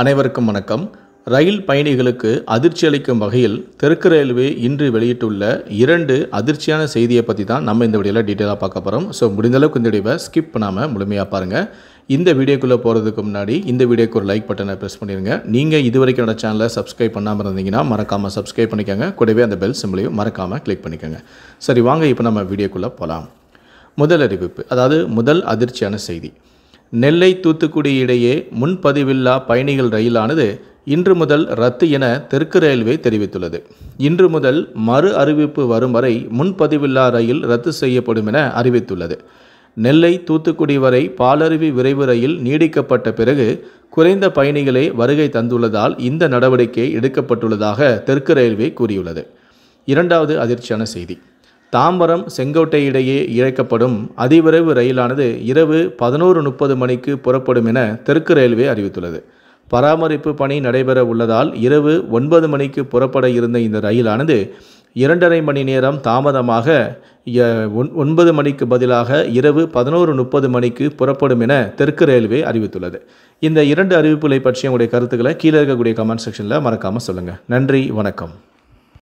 அனைவருக்கும் வணக்கம். ரயில் பயணிகளுக்கு அதிர்ச்சி அளிக்கும் வகையில் தெற்கு ரயில்வே இன்று வெளியிட்டுள்ள 2 அதிர்ச்சியான செய்தியை பற்றி தான் நம்ம இந்த வீடியோவில் டீட்டெயிலாக பார்க்க போகிறோம். ஸோ முடிந்தளவுக்கு இந்த வீடியோவை ஸ்கிப் பண்ணாமல் முழுமையாக பாருங்கள். இந்த வீடியோக்குள்ளே போகிறதுக்கு முன்னாடி இந்த வீடியோக்கு ஒரு லைக் பட்டனை ப்ரெஸ் பண்ணிடுங்க. நீங்கள் இது வரைக்கும் என்னோட சேனலை சப்ஸ்கிரைப் பண்ணாமல் இருந்தீங்கன்னா மறக்காமல் சப்ஸ்கிரைப் பண்ணிக்கோங்க. கூடவே அந்த பெல் சிம்பிளையும் மறக்காமல் கிளிக் பண்ணிக்கோங்க. சரி, வாங்க இப்போ நம்ம வீடியோக்குள்ளே போகலாம். முதல் அறிவிப்பு, அதாவது முதல் அதிர்ச்சியான செய்தி. நெல்லை தூத்துக்குடி இடையே முன்பதிவில்லா பயணிகள் ரயிலானது இன்று முதல் ரத்து என தெற்கு ரயில்வே தெரிவித்துள்ளது. இன்று முதல் மறு அறிவிப்பு வரும் வரை முன்பதிவில்லா ரயில் ரத்து செய்யப்படும் என அறிவித்துள்ளது. நெல்லை தூத்துக்குடி வரை பாலருவி விரைவு ரயில் நீடிக்கப்பட்ட பிறகு குறைந்த பயணிகளே வருகை தந்துள்ளதால் இந்த நடவடிக்கை எடுக்கப்பட்டுள்ளதாக தெற்கு ரயில்வே கூறியுள்ளது. இரண்டாவது அதிர்ச்சியான செய்தி. தாம்பரம் செங்கோட்டை இடையே இயக்கப்படும் அதிவிரைவு ரயிலானது இரவு 11:30 மணிக்கு புறப்படும் என தெற்கு ரயில்வே அறிவித்துள்ளது. பராமரிப்பு பணி நடைபெற உள்ளதால் இரவு 9 மணிக்கு புறப்பட இருந்த இந்த ரயிலானது 2.5 மணி நேரம் தாமதமாக 9 மணிக்கு பதிலாக இரவு 11:30 மணிக்கு புறப்படும் என தெற்கு ரயில்வே அறிவித்துள்ளது. இந்த 2 அறிவிப்புகளை பற்றிய உங்களுடைய கருத்துக்களை கீழே இருக்கக்கூடிய கமெண்ட் செக்ஷனில் மறக்காமல் சொல்லுங்கள். நன்றி, வணக்கம்.